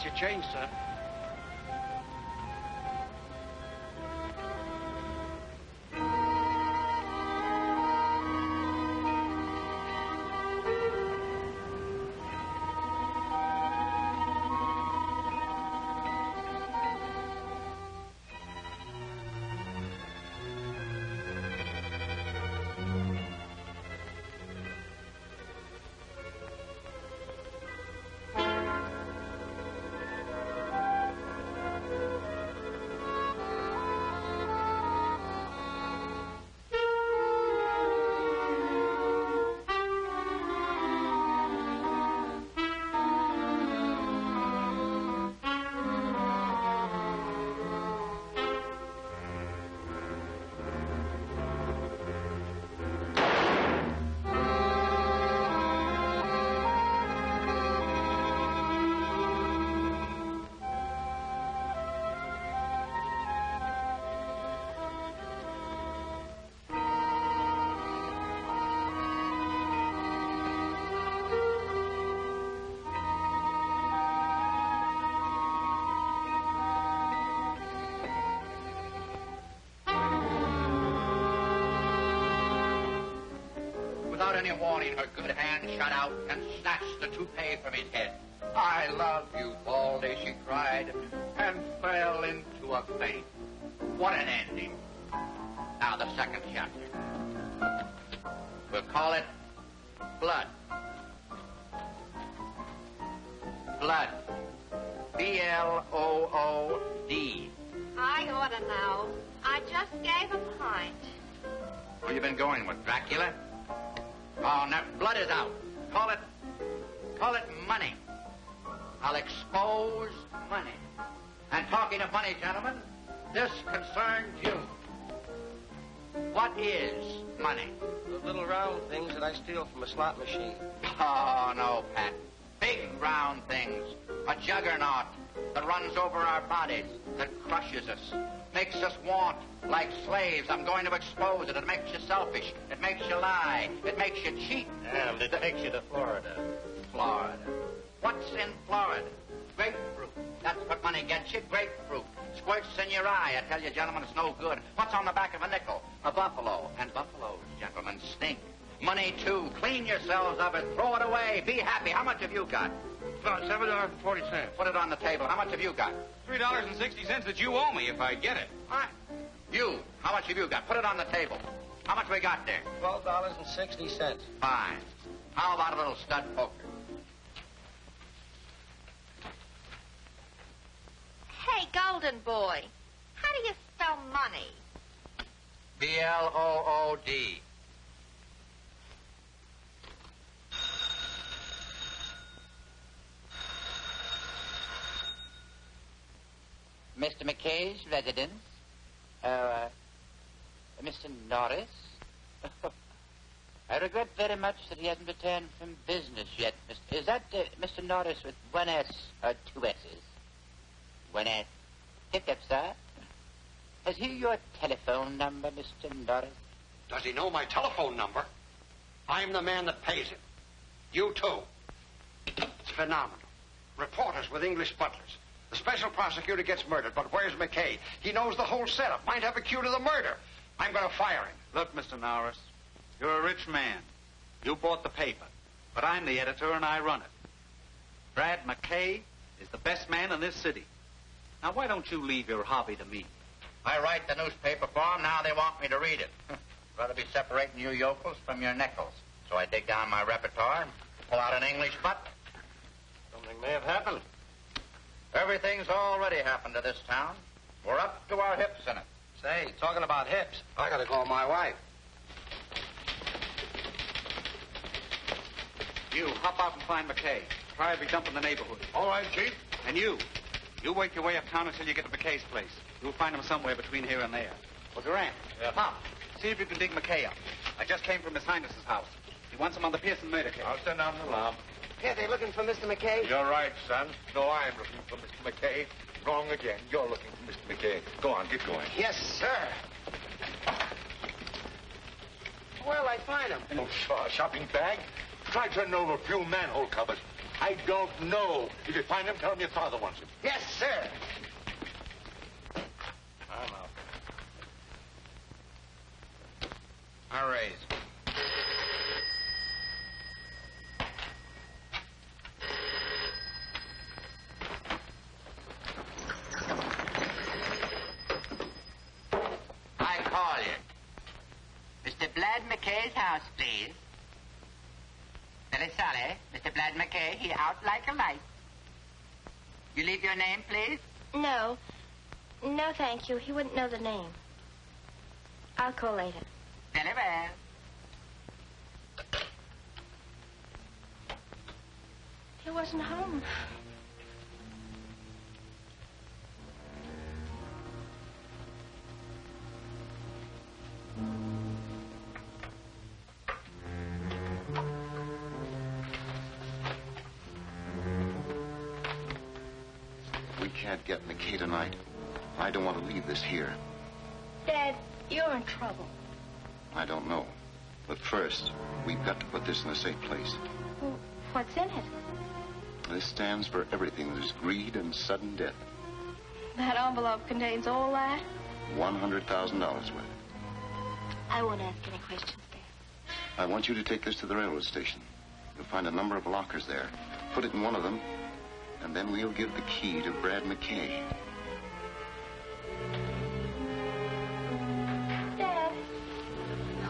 your change, sir. Without any warning, her good hand shot out and snatched the toupee from his head. "I love you, Baldy," she cried, and fell into a faint. What an ending. Now the second chapter. We'll call it Blood. Blood. B-L-O-O-D. I ought to know. I just gave a pint. Where you been going with, Dracula? Oh, now, blood is out. Call it money. I'll expose money. And talking of money, gentlemen, this concerns you. What is money? The little round things that I steal from a slot machine. Oh, no, Pat. Big round things. A juggernaut that runs over our bodies, that crushes us, makes us want like slaves. I'm going to expose it. It makes you selfish. It makes you lie. It makes you cheat. And it takes you to Florida. Florida. What's in Florida? Grapefruit. That's what money gets you, grapefruit. Squirts in your eye. I tell you, gentlemen, it's no good. What's on the back of a nickel? A buffalo. And buffaloes, gentlemen, stink. Money, too. Clean yourselves of it. Throw it away. Be happy. How much have you got? About $7.40. Put it on the table. How much have you got? $3.60 that you owe me if I get it. What? You. How much have you got? Put it on the table. How much we got there? $12.60. Fine. How about a little stud poker? Hey, Golden Boy, how do you spell money? B-L-O-O-D. Mr. McKay's residence? Mr. Norris? I regret very much that he hasn't returned from business yet. Is that Mr. Norris with one S or two S's? One S. Hiccup, sir. Has he your telephone number, Mr. Norris? Does he know my telephone number? I'm the man that pays him. You too. It's phenomenal. Reporters with English butlers. The special prosecutor gets murdered, but where's McKay? He knows the whole setup. Might have a cue to the murder. I'm going to fire him. Look, Mr. Norris, you're a rich man. You bought the paper, but I'm the editor and I run it. Brad MacKay is the best man in this city. Now, why don't you leave your hobby to me? I write the newspaper for them. Now they want me to read it. Rather be separating you yokels from your nickels. So I dig down my repertoire and pull out an English butt. Something may have happened. Everything's already happened to this town. We're up to our hips in it. Say, talking about hips, I got to call my wife. You, hop out and find McKay. Try every dump in the neighborhood. All right, Chief. And you work your way uptown until you get to McKay's place. You'll find him somewhere between here and there. Well, Doren, Pop, see if you can dig McKay up. I just came from His Highness's house. He wants him on the Pearson murder case. I'll send down the alarm. Yeah, they looking for Mr. McKay? You're right, son. No, I'm looking for Mr. McKay. Wrong again. You're looking for Mr. McKay. Go on, get going. Yes, sir. Where'll I find him? Oh, shopping bag. Try turning over a few manhole covers. I don't know. If you find him, tell him your father wants him. Yes, sir. I'm out. I'll raise. I call you. Mr. Brad MacKay's house, please. Very sorry. Mr. Brad MacKay, he out like a light. You leave your name, please? No. No, thank you. He wouldn't know the name. I'll call later. Very well. He wasn't home. We can't get McKay tonight. I don't want to leave this here. Dad, you're in trouble. I don't know. But first, we've got to put this in a safe place. Well, what's in it? This stands for everything. There's greed and sudden death. That envelope contains all that? $100,000 worth. I won't ask any questions, Dad. I want you to take this to the railroad station. You'll find a number of lockers there. Put it in one of them, and then we'll give the key to Brad MacKay. Dad,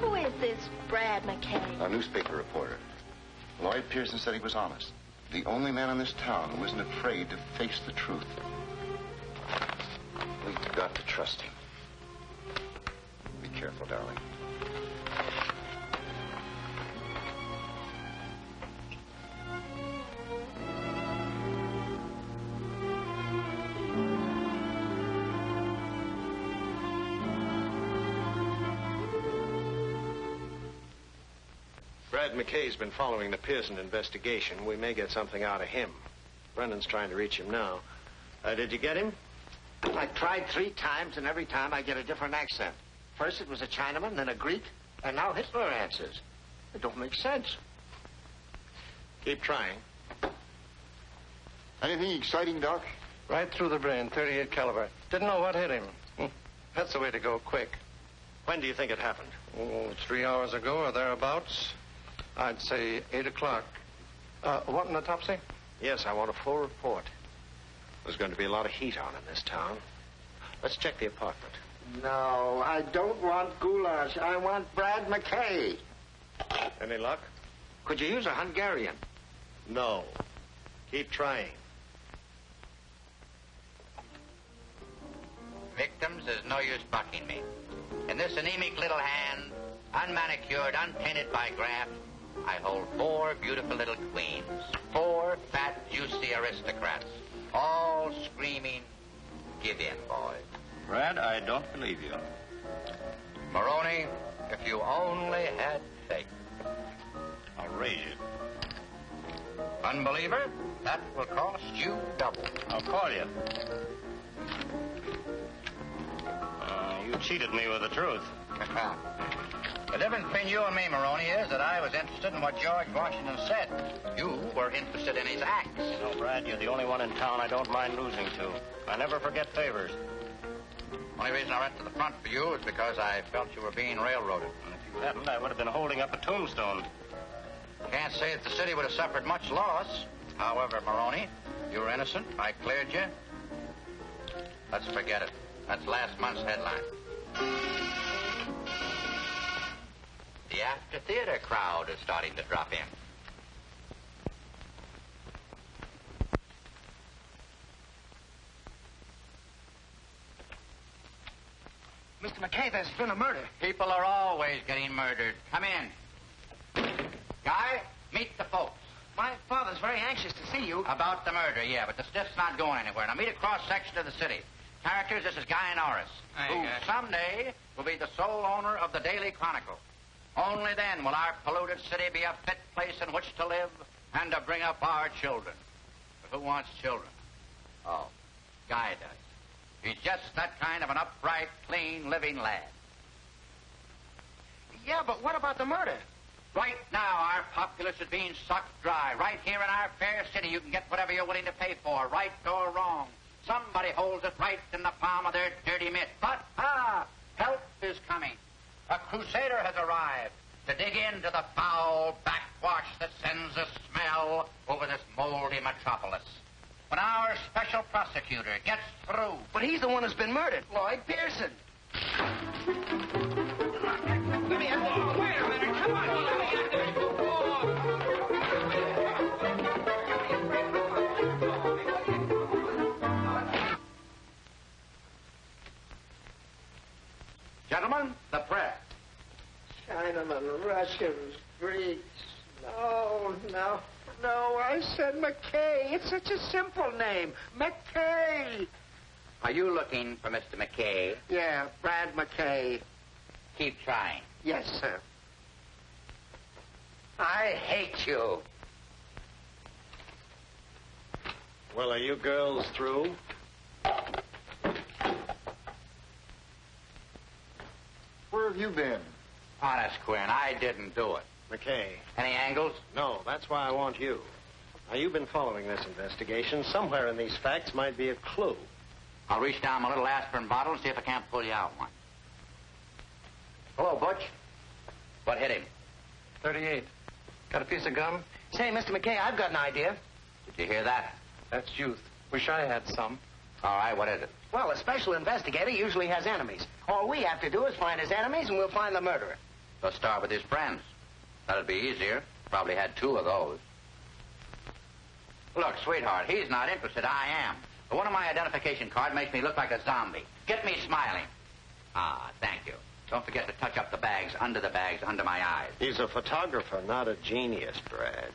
who is this Brad MacKay? A newspaper reporter. Lloyd Pearson said he was honest. The only man in this town who isn't afraid to face the truth. We've got to trust him. Be careful, darling. Brad MacKay's been following the Pearson investigation. We may get something out of him. Brennan's trying to reach him now. Did you get him? I tried 3 times, and every time I get a different accent. First it was a Chinaman, then a Greek, and now Hitler answers. It don't make sense. Keep trying. Anything exciting, Doc? Right through the brain, 38 caliber. Didn't know what hit him. That's the way to go, quick. When do you think it happened? Oh, 3 hours ago or thereabouts. I'd say 8 o'clock. What an autopsy? Yes, I want a full report. There's going to be a lot of heat on in this town. Let's check the apartment. No, I don't want goulash. I want Brad MacKay. Any luck? Could you use a Hungarian? No. Keep trying. Victims, there's no use bucking me. In this anemic little hand, unmanicured, unpainted by graft, I hold 4 beautiful little queens. 4 fat, juicy aristocrats. All screaming, give in, boys. Brad, I don't believe you. Moroni, if you only had faith. I'll raise you. Unbeliever, that will cost you double. I'll call you. You cheated me with the truth. The difference between you and me, Moroni, is that I was interested in what George Washington said. You were interested in his acts. You know, Brad, you're the only one in town I don't mind losing to. I never forget favors. Only reason I went to the front for you is because I felt you were being railroaded. And if you hadn't, I would have been holding up a tombstone. Can't say that the city would have suffered much loss. However, Moroni, you were innocent. I cleared you. Let's forget it. That's last month's headline. The after-theater crowd is starting to drop in. Mr. McKay, there's been a murder. People are always getting murdered. Come in. Guy, meet the folks. My father's very anxious to see you. About the murder, yeah, but the stiff's not going anywhere. Now meet a cross-section of the city. Characters, this is Guy Norris, who someday will be the sole owner of the Daily Chronicle. Only then will our polluted city be a fit place in which to live and to bring up our children. But who wants children? Oh, Guy does. He's just that kind of an upright, clean, living lad. Yeah, but what about the murder? Right now, our populace is being sucked dry. Right here in our fair city, you can get whatever you're willing to pay for, right or wrong. Somebody holds it right in the palm of their dirty mitt. But, help is coming. A crusader has arrived to dig into the foul backwash that sends a smell over this moldy metropolis. When our special prosecutor gets through... But he's the one who's been murdered, Lloyd Pearson. Let me have this. Wait a minute. Come on. Let me have this. Gentlemen, the press. Chinamen, Russians, Greeks. No, I said McKay. It's such a simple name. McKay. Are you looking for Mr. McKay? Yeah, Brad MacKay. Keep trying. Yes, sir. I hate you. Well, are you girls through? Where have you been? Honest, Quinn, I didn't do it. McKay. Any angles? No, that's why I want you. Now, you've been following this investigation. Somewhere in these facts might be a clue. I'll reach down my little aspirin bottle and see if I can't pull you out one. Hello, Butch. What hit him? 38. Got a piece of gum? Say, Mr. McKay, I've got an idea. Did you hear that? That's youth. Wish I had some. All right, what is it? Well, a special investigator usually has enemies. All we have to do is find his enemies, and we'll find the murderer. Let's start with his friends. That'd be easier. Probably had 2 of those. Look, sweetheart, he's not interested. I am. But one of my identification card makes me look like a zombie. Get me smiling. Thank you. Don't forget to touch up the bags under my eyes. He's a photographer, not a genius, Brad.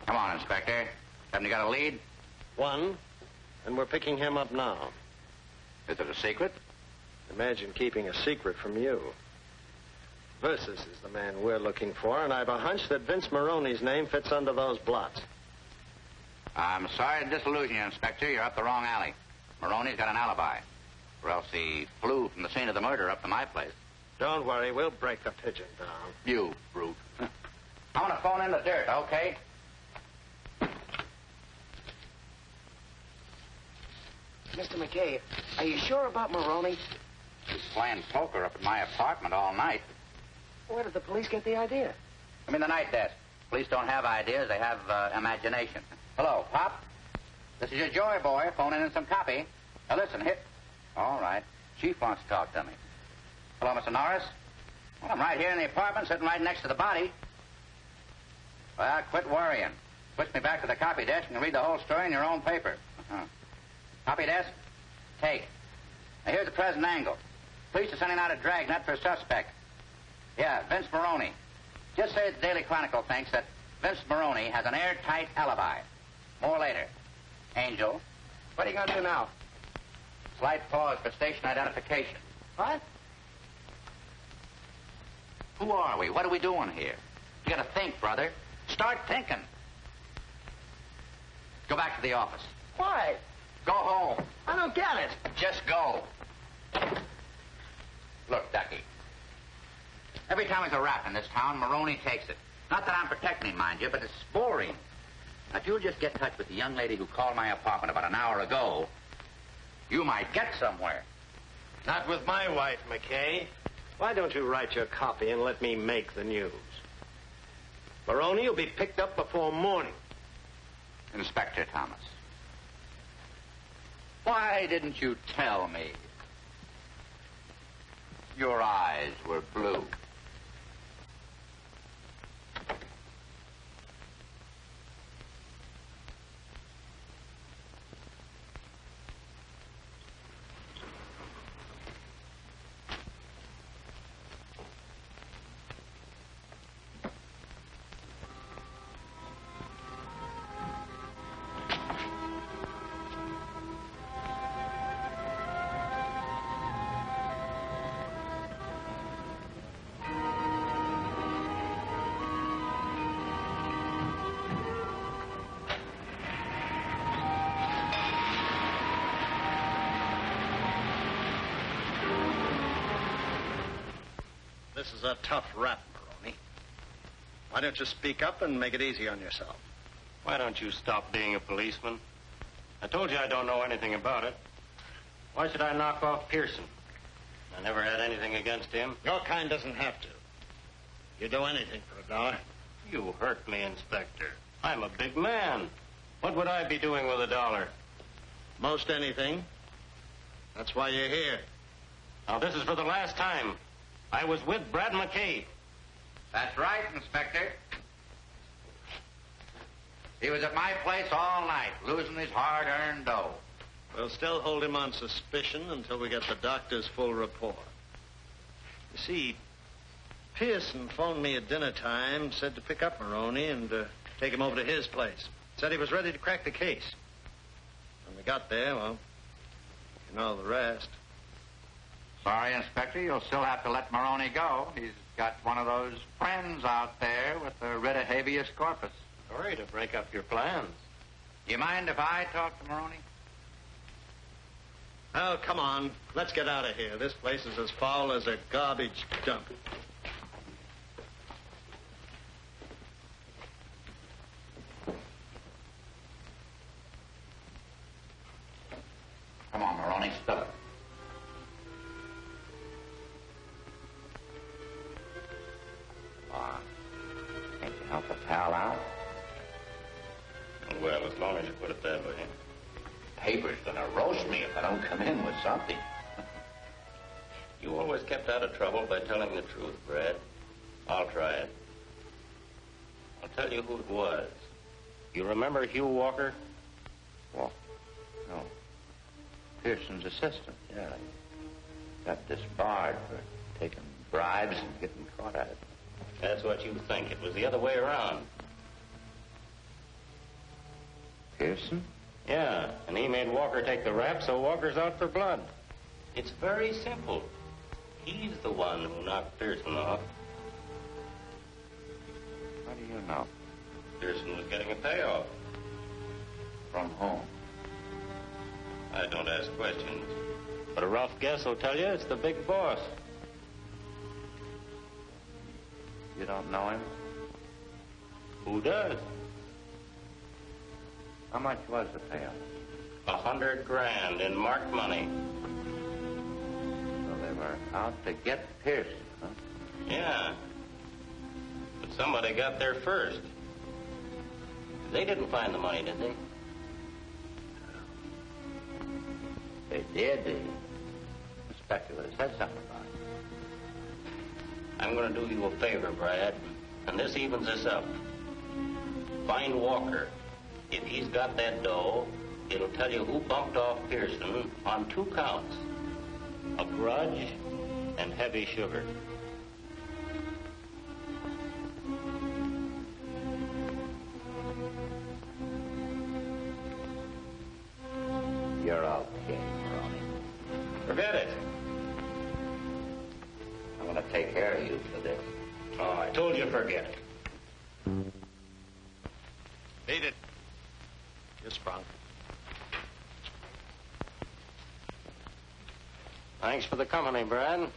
Come on, Inspector. Haven't you got a lead? One, and we're picking him up now. Is it a secret? Imagine keeping a secret from you. Versus is the man we're looking for, and I've a hunch that Vince Moroni's name fits under those blots. I'm sorry to disillusion you, Inspector. You're up the wrong alley. Moroni's got an alibi. Or else he flew from the scene of the murder up to my place. Don't worry, we'll break the pigeon down. You brute. I want to phone in the dirt, okay? Mr. McKay, are you sure about Moroni? He's playing poker up at my apartment all night. Where did the police get the idea? I mean, the night desk. Police don't have ideas, they have imagination. Hello, Pop. This is your Joy boy phoning in some copy. Now, listen, hit. All right. Chief wants to talk to me. Hello, Mr. Norris. Well, I'm right here in the apartment, sitting right next to the body. Well, quit worrying. Switch me back to the copy desk and read the whole story in your own paper. Copy desk? Take. Now, here's the present angle. Police are sending out a dragnet for a suspect. Yeah, Vince Moroni. Just say the Daily Chronicle thinks that Vince Moroni has an airtight alibi. More later. Angel. What are you going to do now? Slight pause for station identification. What? Who are we? What are we doing here? You got to think, brother. Start thinking. Go back to the office. Why? Go home. I don't get it. Just go. Look, Ducky. Every time there's a rap in this town, Moroni takes it. Not that I'm protecting him, mind you, but it's boring. Now, if you'll just get in touch with the young lady who called my apartment about an hour ago, you might get somewhere. Not with my wife, McKay. Why don't you write your copy and let me make the news? Moroni will be picked up before morning. Inspector Thomas. Why didn't you tell me? Your eyes were blue. This is a tough rap, Why don't you speak up and make it easy on yourself? Why don't you stop being a policeman? I told you I don't know anything about it. Why should I knock off Pearson? I never had anything against him. Your kind doesn't have to. You do anything for $1. You hurt me, Inspector. I'm a big man. What would I be doing with $1? Most anything. That's why you're here. Now, this is for the last time. I was with Brad MacKay. That's right, Inspector. He was at my place all night, losing his hard-earned dough. We'll still hold him on suspicion until we get the doctor's full report. You see, Pearson phoned me at dinner time, said to pick up Moroni and take him over to his place. Said he was ready to crack the case. When we got there, well, you know the rest. Sorry, Inspector, you'll still have to let Moroni go. He's got one of those friends out there with a writ of habeas corpus. Sorry to break up your plans. You mind if I talk to Moroni? Oh, come on. Let's get out of here. This place is as foul as a garbage dump. Come on, Moroni, spill it. Can't you help a pal out? Well, as long as you put it that way. Paper's gonna roast me if I don't come in with something. You always kept out of trouble by telling the truth, Brad. I'll try it. I'll tell you who it was. You remember Hugh Walker? Walker? No. Pearson's assistant, yeah. Got disbarred for taking bribes and getting caught at it. That's what you think. It was the other way around. Pearson? Yeah, and he made Walker take the rap, so Walker's out for blood. It's very simple. He's the one who knocked Pearson off. How do you know? Pearson was getting a payoff. From whom? I don't ask questions. But a rough guess will tell you it's the big boss. You don't know him? Who does? How much was the payoff? $100 grand in marked money. So they were out to get Pearson, huh? Yeah. But somebody got there first. They didn't find the money, did they? They did. The inspector would have said something about it. I'm going to do you a favor, Brad, and this evens us up. Find Walker. If he's got that dough, it'll tell you who bumped off Pearson on 2 counts. A grudge and heavy sugar. You're okay, Moroni. Forget it. I'm going to take care of you for this. Oh, I told you forget it. Beat it. You sprung. Thanks for the company, Brad.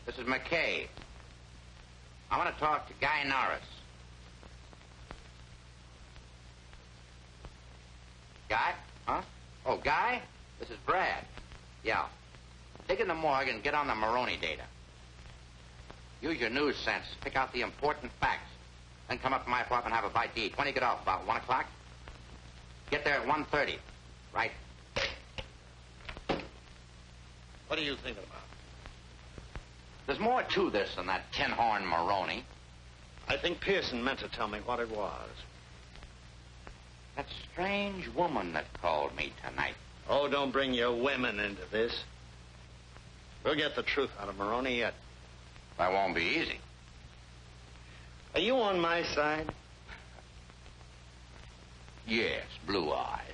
This is McKay. I want to talk to Guy Norris. Guy? Huh? Oh, Guy? This is Brad. Yeah. Dig in the morgue and get on the Moroni data. Use your news sense. Pick out the important facts. Then come up to my apartment and have a bite to eat. When do you get off? About 1 o'clock? Get there at 1:30. Right? What are you thinking about? There's more to this than that tin-horn Moroni. I think Pearson meant to tell me what it was. That strange woman that called me tonight. Oh, don't bring your women into this. We'll get the truth out of Moroni yet. That won't be easy. Are you on my side? Yes, blue eyes.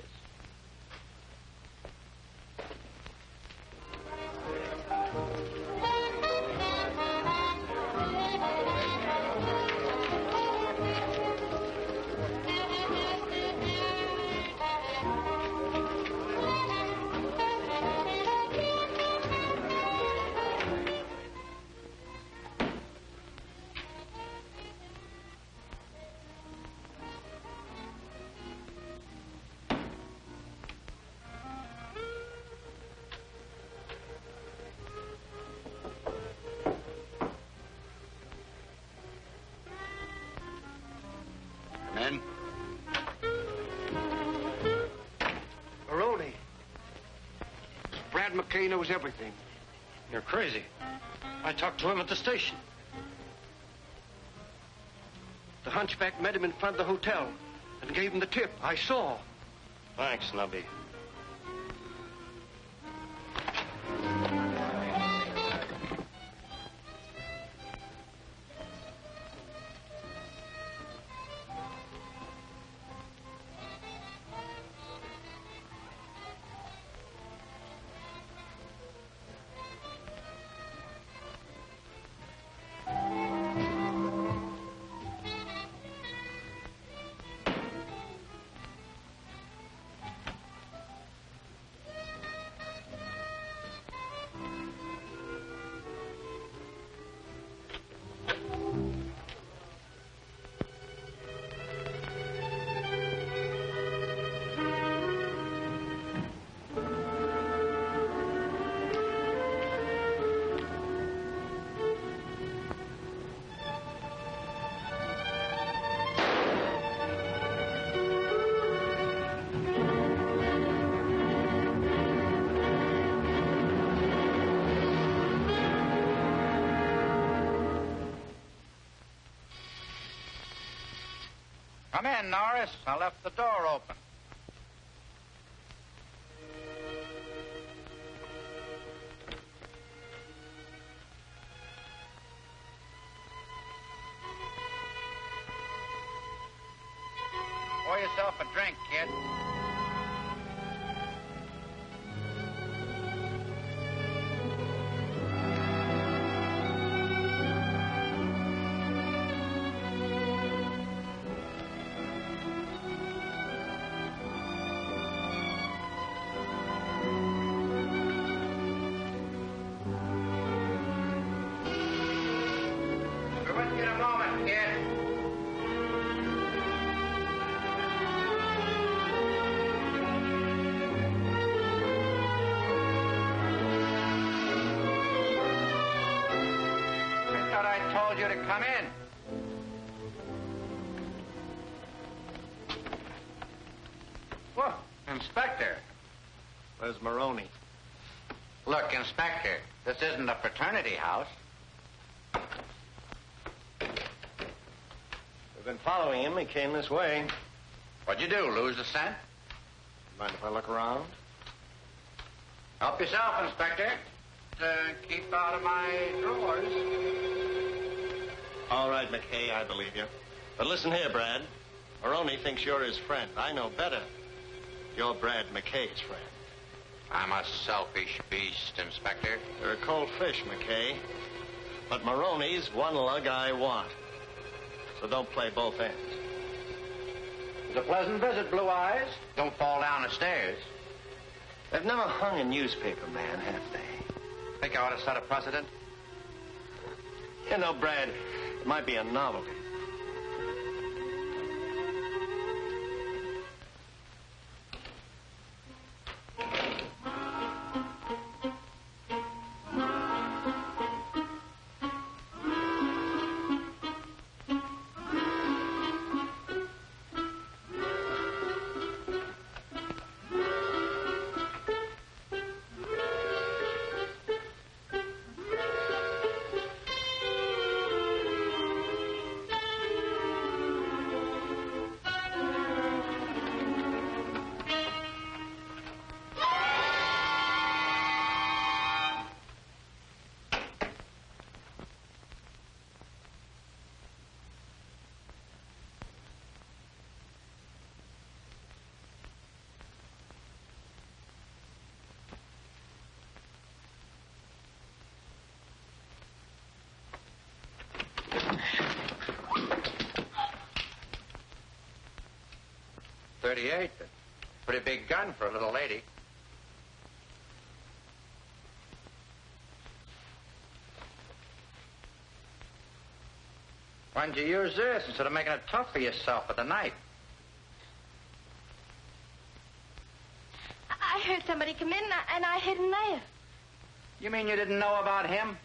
McKay knows everything. You're crazy. I talked to him at the station. The hunchback met him in front of the hotel and gave him the tip. I saw. Thanks, Nubby. Come in, Norris. I left the door open. Pour yourself a drink, kid. You to come in. Whoa, Inspector. Where's Moroni? Look, Inspector, this isn't a fraternity house. We've been following him. He came this way. What'd you do, lose the scent? Mind if I look around? Help yourself, Inspector. Keep out of my drawers. All right, McKay, I believe you. But listen here, Brad. Moroni thinks you're his friend. I know better. You're Brad MacKay's friend. I'm a selfish beast, Inspector. You're a cold fish, McKay. But Moroni's one lug I want. So don't play both ends. It's a pleasant visit, Blue Eyes. Don't fall down the stairs. They've never hung a newspaper man, have they? Think I ought to set a precedent? You know, Brad, it might be a novelty. .38. Pretty big gun for a little lady. Why'd you use this instead of making it tough for yourself with a knife? I heard somebody come in, and I hid in there. You mean you didn't know about him?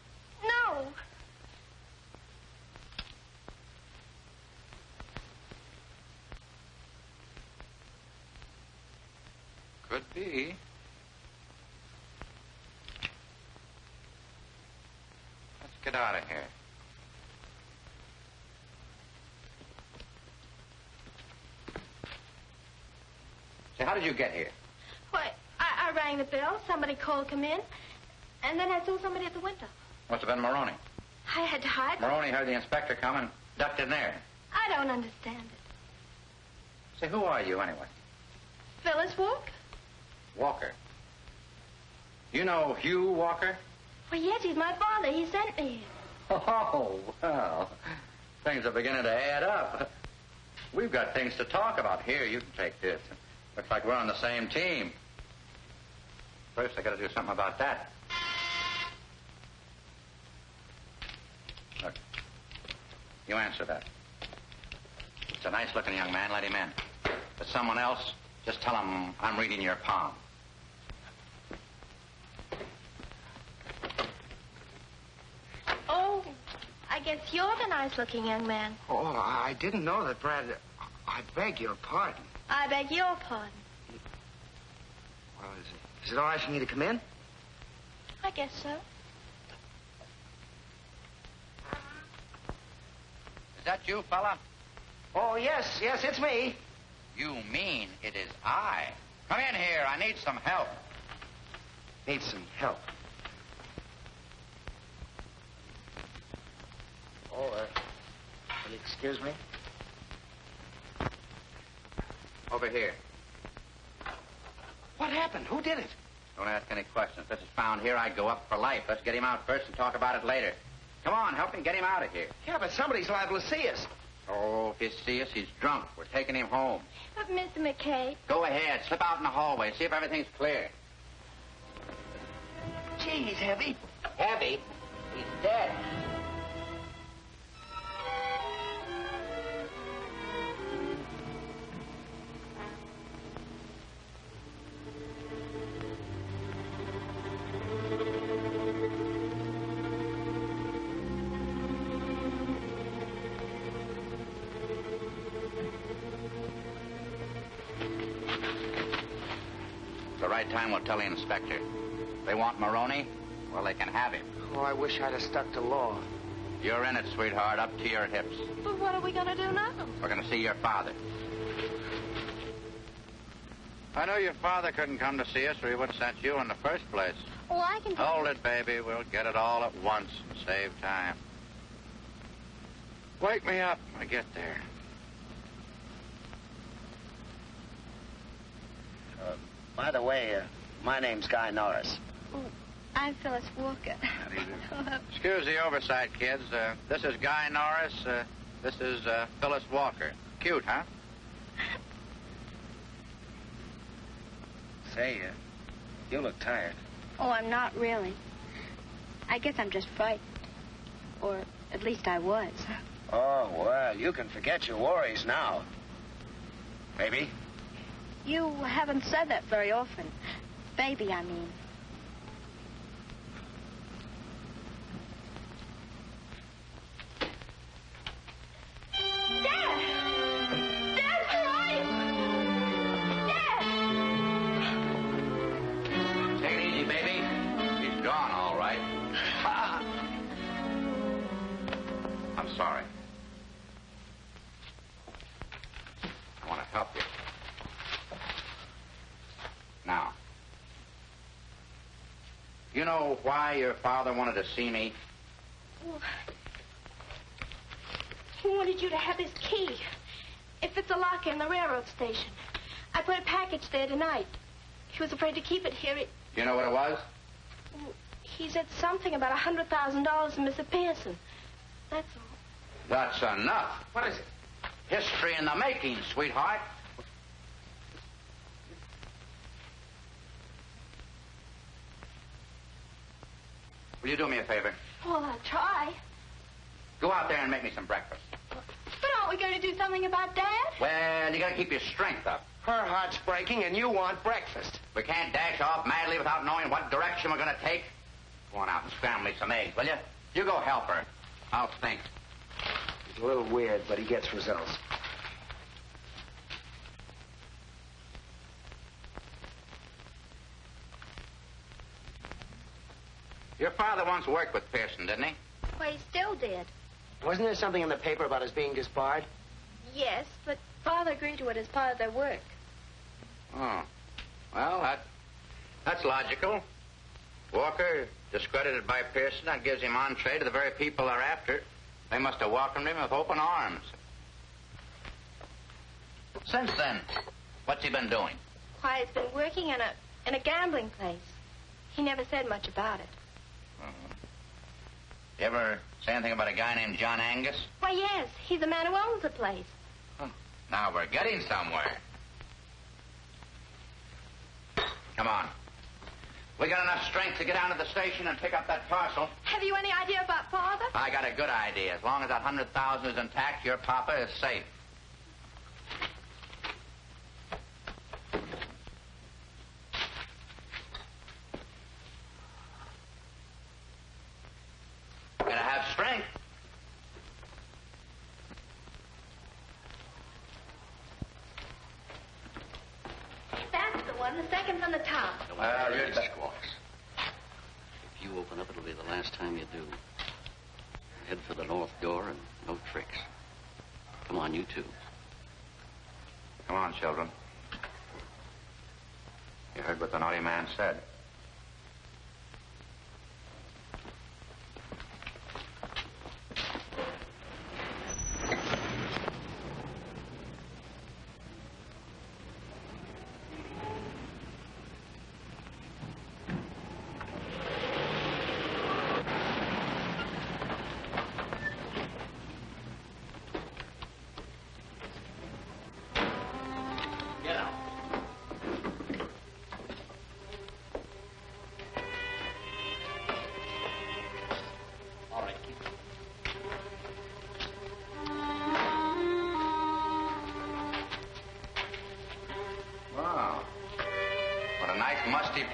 No. Could be. get out of here. Say, how did you get here? Why, I rang the bell. Somebody called, come in. And then I saw somebody at the window. Must have been Moroni. I had to hide. Moroni heard the inspector come and ducked in there. I don't understand it. Say, who are you anyway? Phyllis Walker? Walker. You know Hugh Walker? Well, yes, he's my father. He sent me here. Oh, well, things are beginning to add up. We've got things to talk about. Here, you can take this. Looks like we're on the same team. First, I got to do something about that. Look, you answer that. It's a nice-looking young man. Let him in. If it's someone else, just tell him I'm reading your palm. Oh, I guess you're the nice-looking young man. Oh, I didn't know that, Brad. I beg your pardon. I beg your pardon. Well, is it all right for me to come in? I guess so. Is that you, fella? Oh, yes, it's me. You mean it is I. Come in here. I need some help. Need some help. Oh, will you excuse me? Over here. What happened? Who did it? Don't ask any questions. This is found here. I'd go up for life. Let's get him out first and talk about it later. Come on, help me get him out of here. Yeah, but somebody's liable to see us. Oh, if you see us, he's drunk. We're taking him home. But, Mr. McKay... Go ahead. Slip out in the hallway. See if everything's clear. Gee, he's heavy. Heavy? He's dead. Time we'll tell the inspector. If they want Moroni, well, they can have him. Oh, I wish I'd have stuck to law. You're in it, sweetheart, up to your hips. But what are we going to do now? We're going to see your father. I know your father couldn't come to see us, or he would have sent you in the first place. Oh, I can... Hold it, baby. We'll get it all at once and save time. Wake me up when I get there. By the way, my name's Guy Norris. Oh, I'm Phyllis Walker. How do you do? Excuse the oversight, kids. This is Guy Norris. This is Phyllis Walker. Cute, huh? Say, you look tired. Oh, I'm not really. I guess I'm just frightened. Or at least I was. Oh, well, you can forget your worries now. Baby? You haven't said that very often. Baby, I mean. Dad! Dad's crying! Dad! Take it easy, baby. He's gone, all right. I'm sorry. I want to help you. Now, you know why your father wanted to see me? Well, he wanted you to have his key. It fits a locker in the railroad station. I put a package there tonight. He was afraid to keep it here. You know what it was? He said something about $100,000 from Mr. Pearson. That's all. That's enough. What is it? History in the making, sweetheart. Will you do me a favor? Well, I'll try. Go out there and make me some breakfast. But aren't we going to do something about Dad? Well, you got to keep your strength up. Her heart's breaking, and you want breakfast. We can't dash off madly without knowing what direction we're going to take. Go on out and scramble me some eggs, will you? You go help her. I'll think. He's a little weird, but he gets results. Your father once worked with Pearson, didn't he? why he's still dead. Wasn't there something in the paper about his being disbarred? Yes, but Father agreed to it as part of their work. Oh. Well, that's logical. Walker, discredited by Pearson, that gives him entree to the very people they're after. They must have welcomed him with open arms. Since then, what's he been doing? Why, he's been working in a gambling place. He never said much about it. You ever say anything about a guy named John Angus? Why, yes. He's the man who owns the place. Now we're getting somewhere. Come on. We got enough strength to get down to the station and pick up that parcel. Have you any idea about Father? I got a good idea. As long as that 100,000 is intact, your papa is safe. Gotta have strength. That's the one, the second from the top. Well, you're the If you open up, it'll be the last time you do. Head for the north door and no tricks. Come on, you two. Come on, children. You heard what the naughty man said.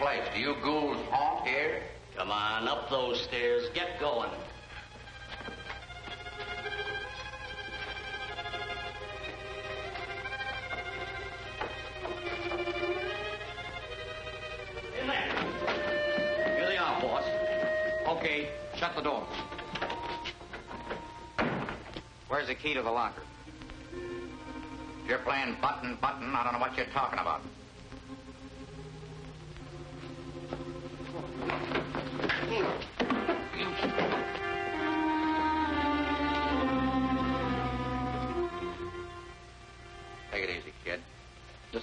Place. Do you ghouls haunt here? Come on, up those stairs. Get going. In there. Here they are, boss. Okay, shut the door. Where's the key to the locker? If you're playing button, I don't know what you're talking about.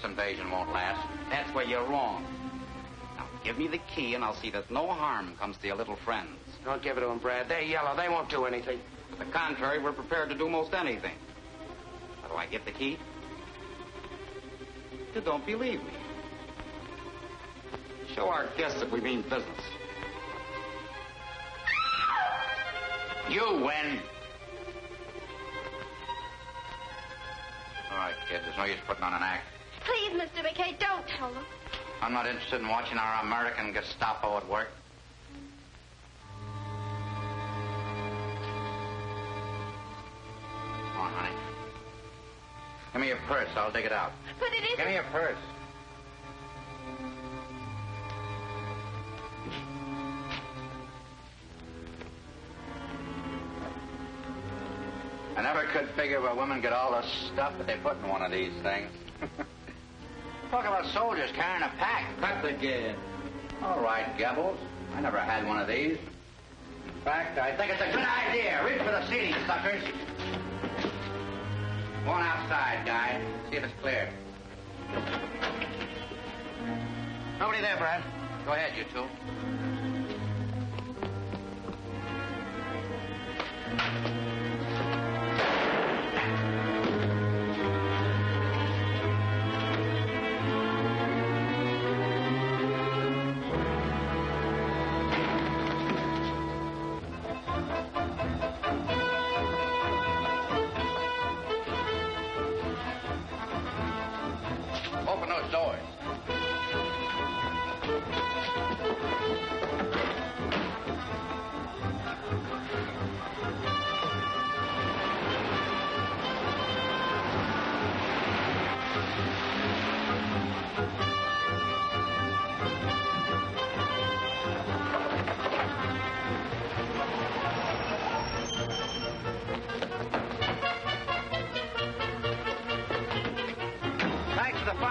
Invasion won't last. That's where you're wrong. Now, give me the key, and I'll see that no harm comes to your little friends. Don't give it to them, Brad. They're yellow. They won't do anything. To the contrary, we're prepared to do most anything. How do I get the key? You don't believe me. Show our guests that we mean business. You win. All right, kid. There's no use putting on an act. Please, Mr. McKay, don't tell them. I'm not interested in watching our American Gestapo at work. Come on, honey. Give me your purse. I'll dig it out. But it isn't... Give me your purse. I never could figure where women get all the stuff that they put in one of these things. Talk about soldiers carrying a pack. Cut the gad. All right, Gebbles. I never had one of these. In fact, I think it's a good idea. Reach for the seating, suckers. Go on outside, Guy. See if it's clear. Nobody there, Brad. Go ahead, you two. Open those doors.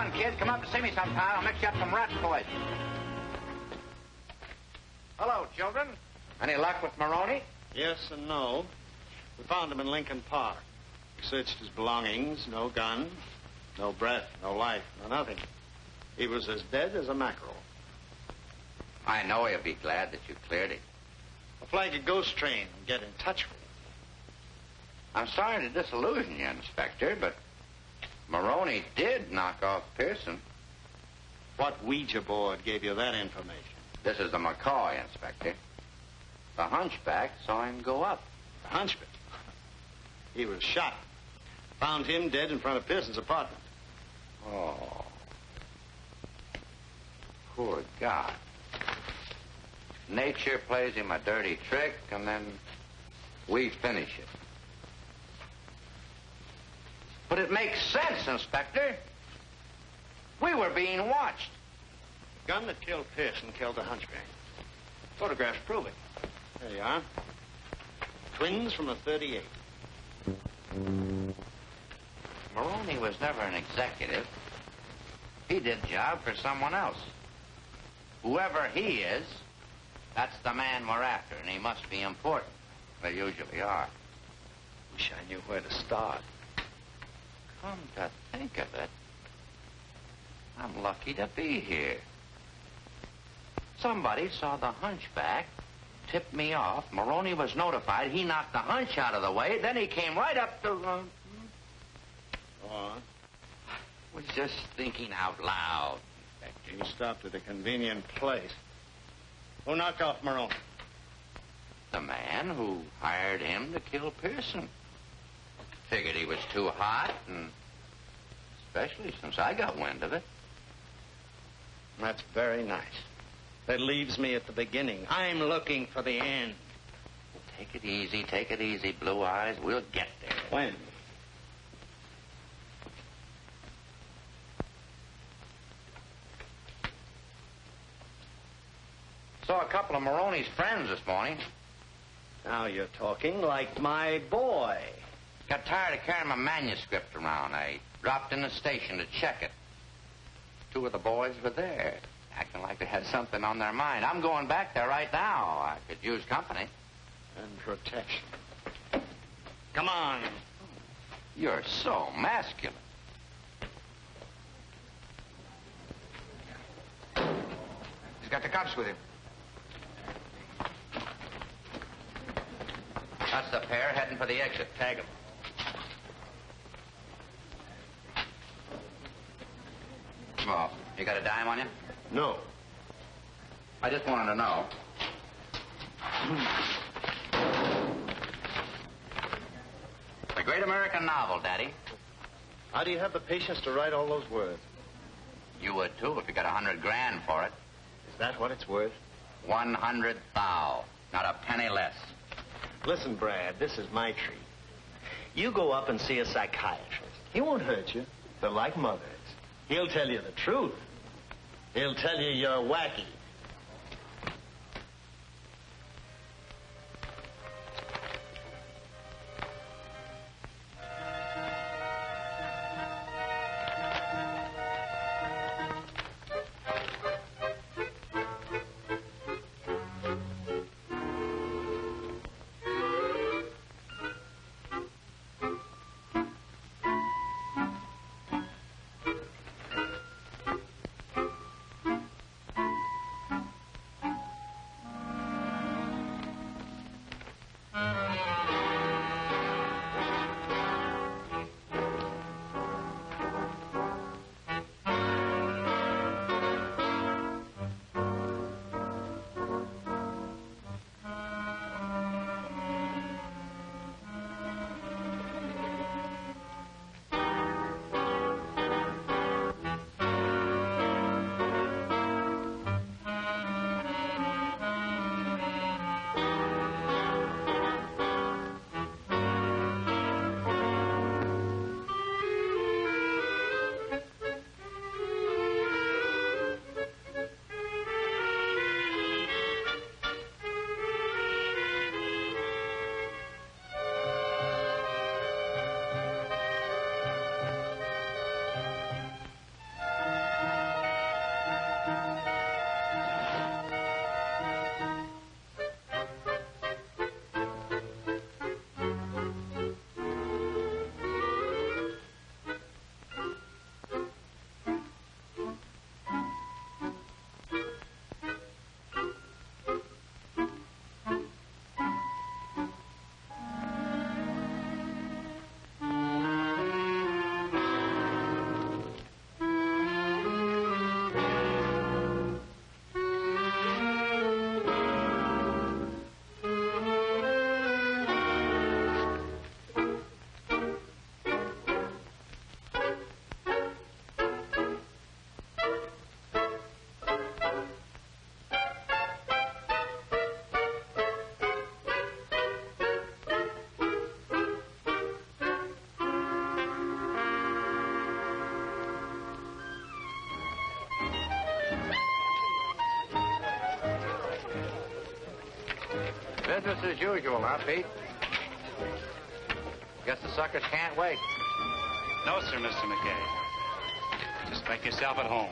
on, kid. Come up and see me sometime. I'll mix you up some rat poison. Hello, children. Any luck with Moroni? Yes and no. We found him in Lincoln Park. We searched his belongings. No gun, no breath, no life, no nothing. He was as dead as a mackerel. I know he'll be glad that you cleared him. I'll flag a ghost train and get in touch with him. I'm sorry to disillusion you, Inspector, but Moroni did knock off Pearson. What Ouija board gave you that information? This is the McCoy, Inspector. The hunchback saw him go up. The hunchback? He was shot. Found him dead in front of Pearson's apartment. Oh. Poor guy. Nature plays him a dirty trick, and then we finish it. But it makes sense, Inspector. We were being watched. The gun that killed Pearson killed the hunchback. Photographs prove it. There you are. Twins from a .38. Moroni was never an executive. He did job for someone else. Whoever he is, that's the man we're after, and he must be important. They usually are. Wish I knew where to start. Come to think of it, I'm lucky to be here. Somebody saw the hunchback, tipped me off. Moroni was notified. He knocked the hunch out of the way. Then he came right up to... Go on. Was just thinking out loud, Inspector. You stopped at a convenient place. Who knocked off Moroni? The man who hired him to kill Pearson. Figured he was too hot, and especially since I got wind of it. That's very nice. That leaves me at the beginning. I'm looking for the end. Take it easy, Blue Eyes. We'll get there. When? Saw a couple of Moroni's friends this morning. Now you're talking like my boy. Got tired of carrying my manuscript around. I dropped in the station to check it. Two of the boys were there, acting like they had something on their mind. I'm going back there right now. I could use company. And protection. Come on. You're so masculine. He's got the cops with him. That's the pair heading for the exit. Tag them. Oh, you got a dime on you? No. I just wanted to know. The great American novel, Daddy. How do you have the patience to write all those words? You would, too, if you got $100 grand for it. Is that what it's worth? 100 thou. Not a penny less. Listen, Brad, this is my treat. You go up and see a psychiatrist. He won't hurt you. They're like mothers. He'll tell you the truth. He'll tell you you're wacky. Business as usual, huh, Pete? Guess the suckers can't wait. No, sir, Mr. McKay. Just make yourself at home.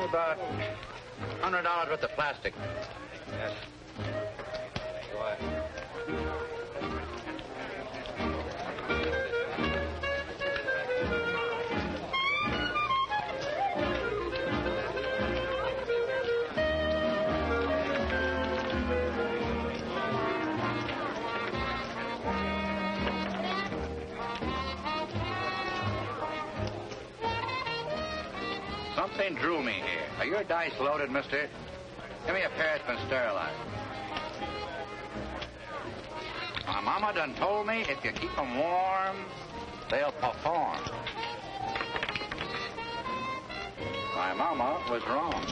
About $100 worth of plastic. Yes. Why? Something drew me here. Are your dice loaded, mister? Give me a pair that's been sterilized. My mama done told me if you keep them warm, they'll perform. My mama was wrong.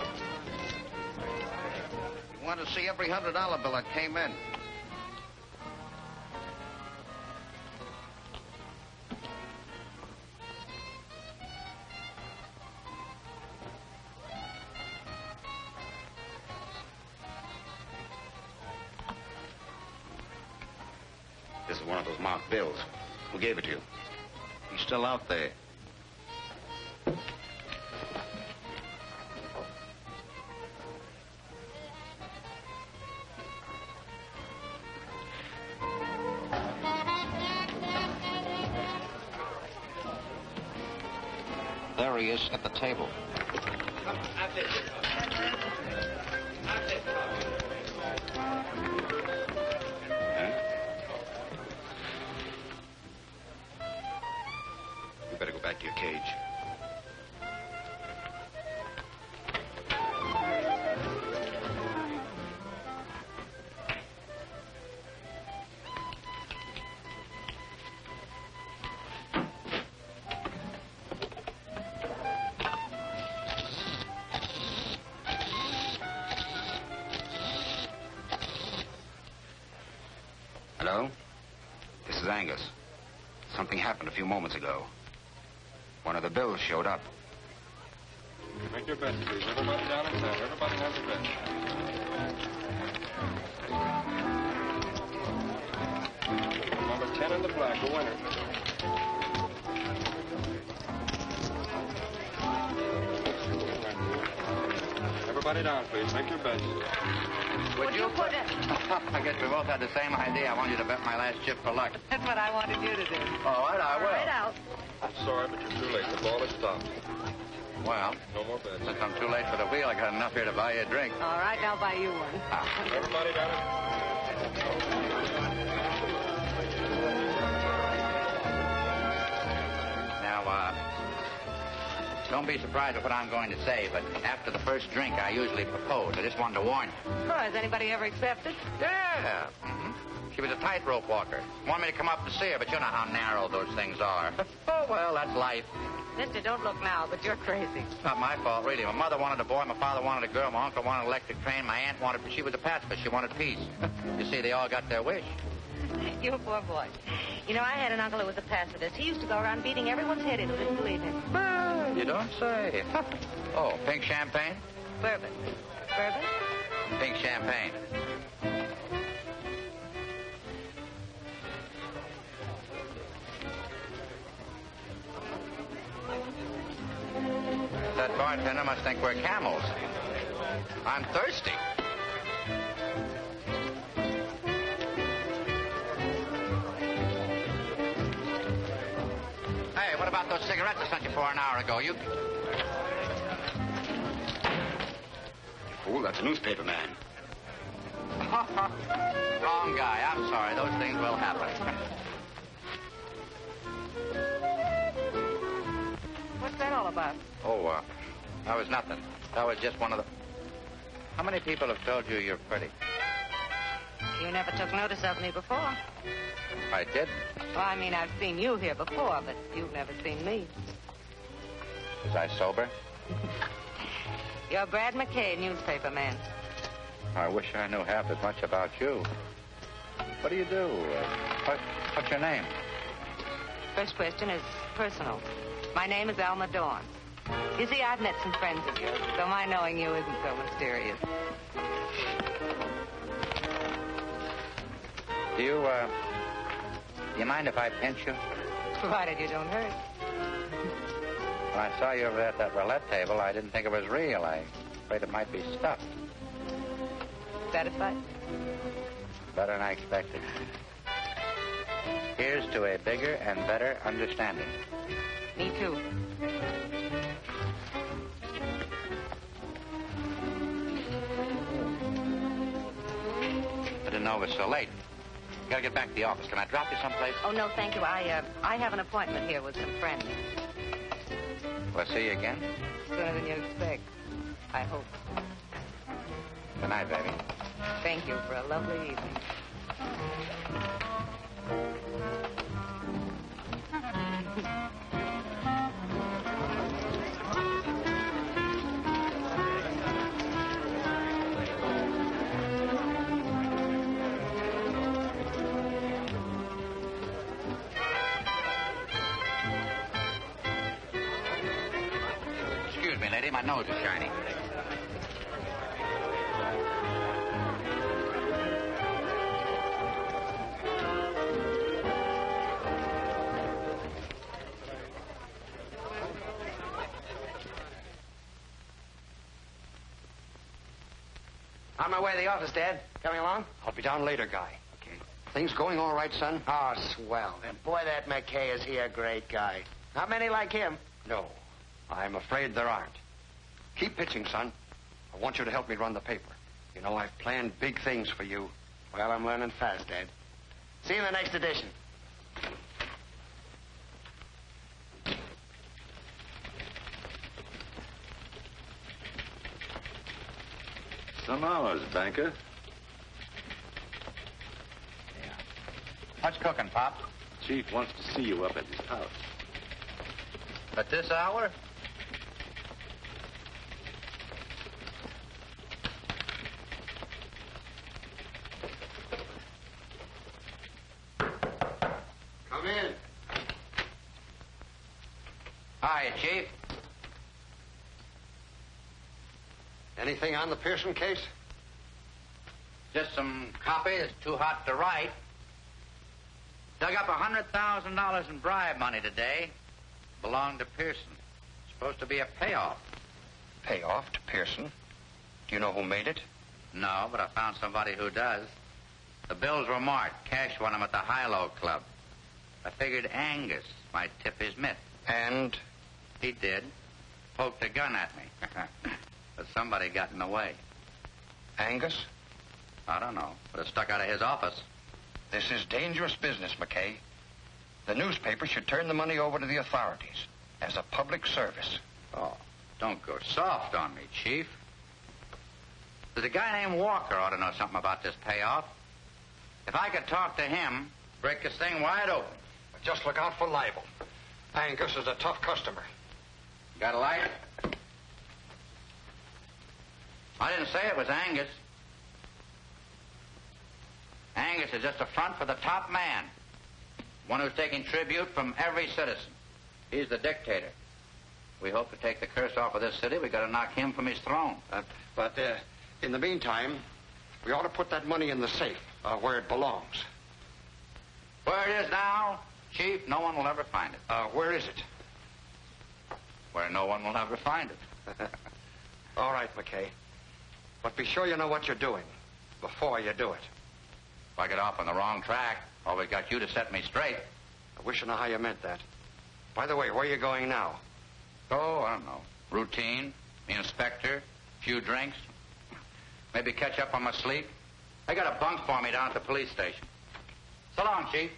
You want to see every $100 bill that came in. This is one of those marked bills. Who gave it to you? He's still out there. There he is at the table. You better go back to your cage. Hello? This is Angus. Something happened a few moments ago. One of the bills showed up. Make your best, please. Everybody down in town. Everybody has a bet. Number 10 in the black, the winner. Everybody down, please. Make your bets. Would you put it? I guess we both had the same idea. I want you to bet my last chip for luck. That's what I wanted you to do. All right, I will. Right out. I'm sorry, but you're too late. The ball has stopped. Well, No more bets. since I'm too late for the wheel, I got enough here to buy you a drink. All right, I'll buy you one. Everybody down in... Now, don't be surprised at what I'm going to say, but after the first drink, I usually propose. I just wanted to warn you. Oh, has anybody ever accepted? Yeah. She was a tightrope walker. Wanted me to come up and see her, but you know how narrow those things are. Oh, well, that's life. Mister, don't look now, but you're crazy. It's not my fault, really. My mother wanted a boy, my father wanted a girl, my uncle wanted an electric train, my aunt wanted... She was a pacifist. She wanted peace. You see, they all got their wish. You poor boy. You know, I had an uncle who was a pacifist. He used to go around beating everyone's head in who didn't believe him. You don't say. Oh, pink champagne? Bourbon. Bourbon? Pink champagne. That bartender must think we're camels. I'm thirsty. Hey, what about those cigarettes I sent you for an hour ago? You... Fool, that's a newspaper man. Wrong guy. I'm sorry. Those things will happen. What's that all about? Oh, that was nothing. That was just one of the... How many people have told you you're pretty? You never took notice of me before. I did. Well, I mean, I've seen you here before, but you've never seen me. Was I sober? You're Brad MacKay, newspaper man. I wish I knew half as much about you. What do you do? What's your name? First question is personal. My name is Alma Doren. You see, I've met some friends of yours, so my knowing you isn't so mysterious. Do you mind if I pinch you? Provided you don't hurt. When I saw you over there at that roulette table, I didn't think it was real. I afraid it might be stuffed. Satisfied? Better than I expected. Here's to a bigger and better understanding. Me too. I didn't know it was so late. Gotta get back to the office. Can I drop you someplace? Oh, no, thank you. I have an appointment here with some friends. Will I see you again? Sooner than you expect. I hope. Good night, baby. Thank you for a lovely evening. Excuse me, lady. My nose is shiny. On my way to the office, Dad. Coming along? I'll be down later, Guy. Okay. Things going all right, son? Oh, swell. And boy, that McKay is he a great guy. Not many like him. No. I'm afraid there aren't. Keep pitching, son. I want you to help me run the paper. You know, I've planned big things for you. Well, I'm learning fast, Dad. See you in the next edition. Some hours, banker. Yeah. What's cooking, Pop? Chief wants to see you up at his house. At this hour? Come in. Hiya, Chief. Anything on the Pearson case? Just some copy that's too hot to write. Dug up $100,000 in bribe money today. Belonged to Pearson. Supposed to be a payoff. Payoff to Pearson? Do you know who made it? No, but I found somebody who does. The bills were marked. Cash won them at the High-Low Club. I figured Angus might tip his mitt. And? He did. Poked a gun at me. But somebody got in the way. Angus? I don't know, but it stuck out of his office. This is dangerous business, McKay. The newspaper should turn the money over to the authorities as a public service. Oh, don't go soft on me, Chief. There's a guy named Walker ought to know something about this payoff. If I could talk to him, break this thing wide open. Just look out for libel. Angus is a tough customer. Got a light? I didn't say it was Angus. Angus is just a front for the top man. One who's taking tribute from every citizen. He's the dictator. We hope to take the curse off of this city. We got to knock him from his throne. But in the meantime, we ought to put that money in the safe where it belongs. Where it is now, Chief, no one will ever find it. Where is it? Where no one will ever find it. All right, McKay. But be sure you know what you're doing before you do it. If I get off on the wrong track, always got you to set me straight. I wish I knew how you meant that. By the way, where are you going now? Oh, I don't know. Routine, the inspector, few drinks. Maybe catch up on my sleep. They got a bunk for me down at the police station. So long, Chief.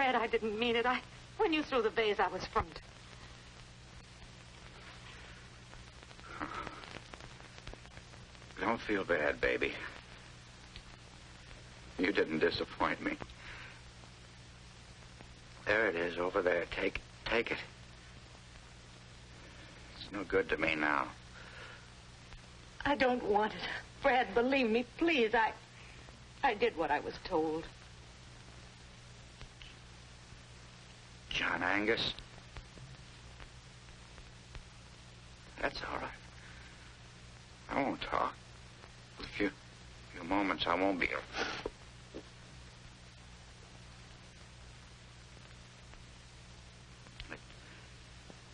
Brad, I didn't mean it. When you threw the vase, I was frightened. Don't feel bad, baby. You didn't disappoint me. There it is, over there. Take it. It's no good to me now. I don't want it. Brad, believe me, please. I did what I was told. John Angus. That's all right. I won't talk. A few moments I won't be able.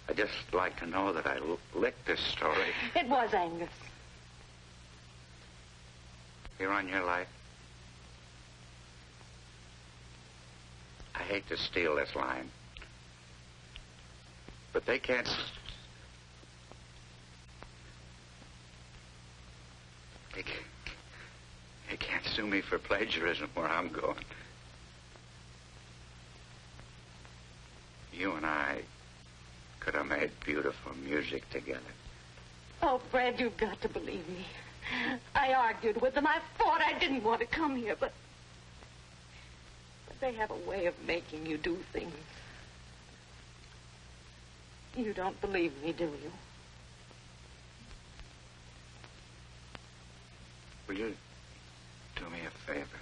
I'd just like to know that I licked this story. It was Angus. Here on your life. I hate to steal this line. But they can't... They can't sue me for plagiarism where I'm going. You and I could have made beautiful music together. Oh, Brad, you've got to believe me. I argued with them. I fought. I didn't want to come here, but they have a way of making you do things. You don't believe me, do you? Will you do me a favor?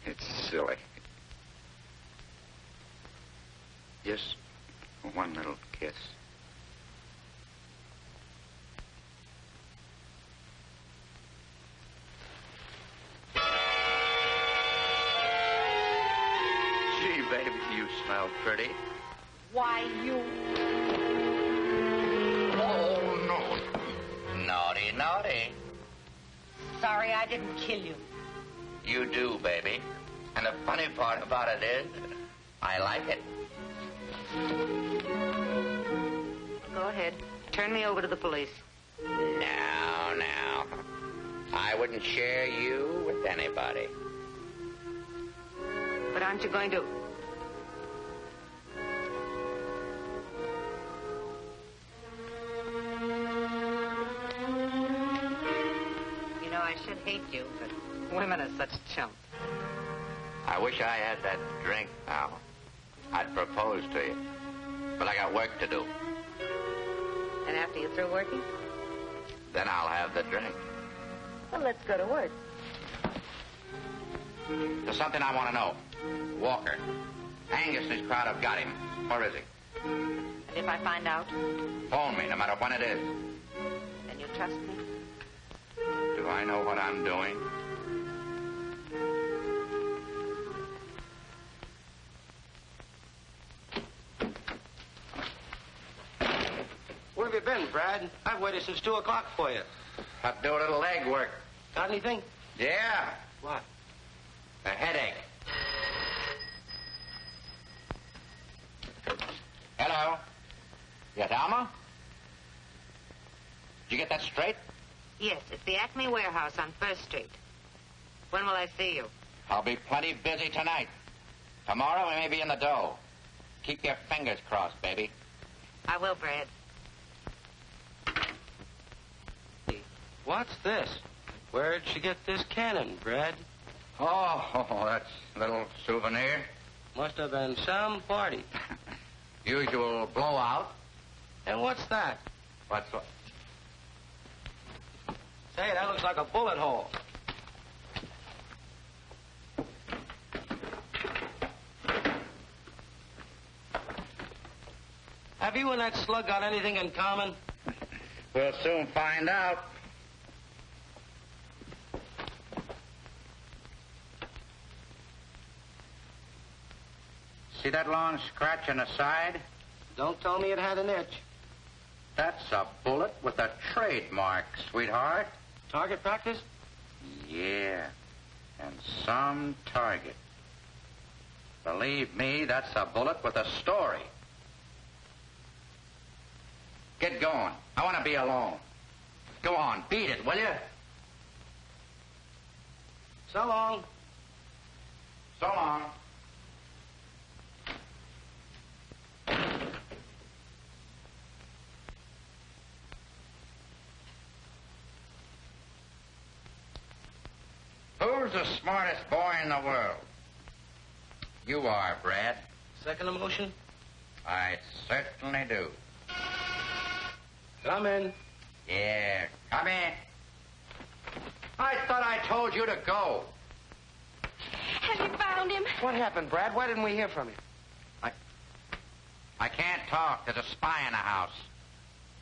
It's silly. Just one little kiss. Gee, baby, you smell pretty. Why, you... Oh, no. Naughty, naughty. Sorry I didn't kill you. You do, baby. And the funny part about it is, I like it. Go ahead. Turn me over to the police. Now. I wouldn't share you with anybody. But aren't you going to... You know, I should hate you, but women are such chumps. I wish I had that drink now. I'd propose to you. But I got work to do. And after you're through working? Then I'll have the drink. Well, let's go to work. There's something I want to know. Walker. Angus and his crowd have got him. Where is he? And if I find out? Phone me, no matter when it is. Then you trust me? Do I know what I'm doing? Where have you been, Brad? I've waited since 2 o'clock for you. Have to do a little leg work. Got anything? Yeah. What? A headache. Hello? Yes, Alma? Did you get that straight? Yes, it's the Acme Warehouse on 1st Street. When will I see you? I'll be plenty busy tonight. Tomorrow we may be in the dough. Keep your fingers crossed, baby. I will, Brad. What's this? Where'd she get this cannon, Brad? Oh, that's a little souvenir. Must have been some party. Usual blowout. And what's that? What's what? Say, that looks like a bullet hole. Have you and that slug got anything in common? We'll soon find out. See that long scratch on the side? Don't tell me it had an itch. That's a bullet with a trademark, sweetheart. Target practice? Yeah, and some target. Believe me, that's a bullet with a story. Get going. I want to be alone. Go on, beat it, will you? So long. So long. Who's the smartest boy in the world? You are, Brad. Second emotion? I certainly do. Come in. Yeah, come in. I thought I told you to go. Have you found him? What happened, Brad? Why didn't we hear from you? I can't talk. There's a spy in the house.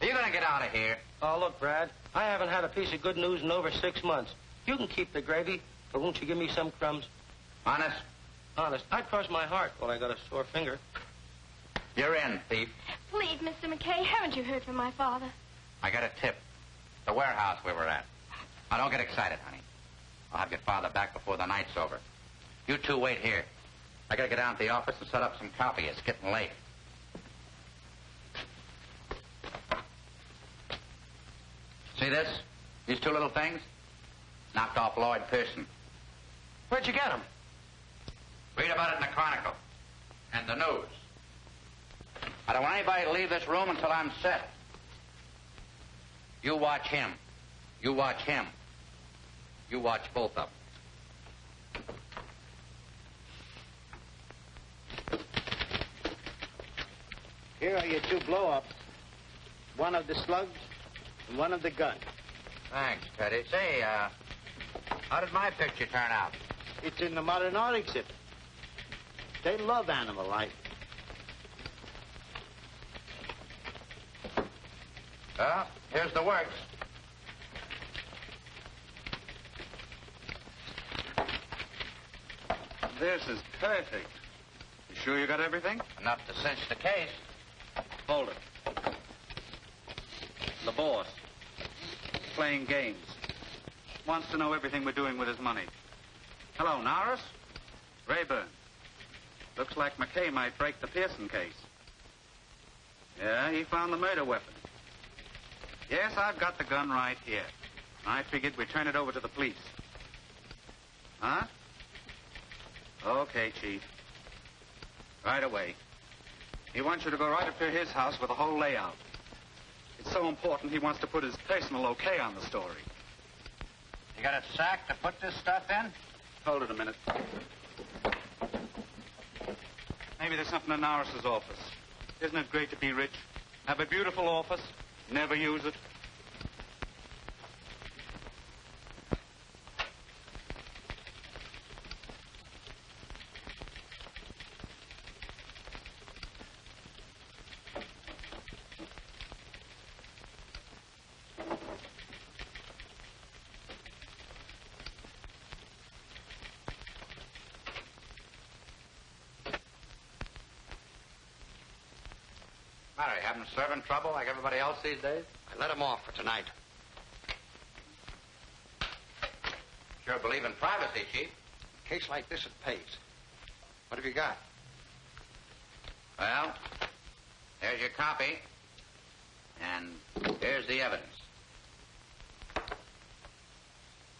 Are you going to get out of here? Oh, look, Brad, I haven't had a piece of good news in over 6 months. You can keep the gravy, but won't you give me some crumbs? Honest? Honest. I'd cross my heart while I got a sore finger. You're in, thief. Please, Mr. McKay, haven't you heard from my father? I got a tip. The warehouse we were at. Now, don't get excited, honey. I'll have your father back before the night's over. You two wait here. I gotta get down to the office and set up some coffee. It's getting late. See this? These two little things? Knocked off Lloyd Pearson. Where'd you get them? Read about it in the Chronicle. And the news. I don't want anybody to leave this room until I'm set. You watch him. You watch him. You watch both of them. Here are your 2 blow-ups. One of the slugs and one of the gun. Thanks, Teddy. Say, how did my picture turn out? It's in the modern art exhibit. They love animal life. Well, here's the works. This is perfect. You sure you got everything? Enough to cinch the case. Hold it. The boss. Playing games. Wants to know everything we're doing with his money. Hello, Norris. Rayburn. Looks like McKay might break the Pearson case. Yeah, he found the murder weapon. Yes, I've got the gun right here. I figured we'd turn it over to the police. Huh? Okay, Chief. Right away. He wants you to go right up to his house with the whole layout. It's so important he wants to put his personal okay on the story. You got a sack to put this stuff in? Hold it a minute. Maybe there's something in Norris's office. Isn't it great to be rich? Have a beautiful office, never use it. Matter, you having servant trouble like everybody else these days? I let him off for tonight. Sure believe in privacy, Chief. A case like this, it pays. What have you got? Well, there's your copy. And here's the evidence.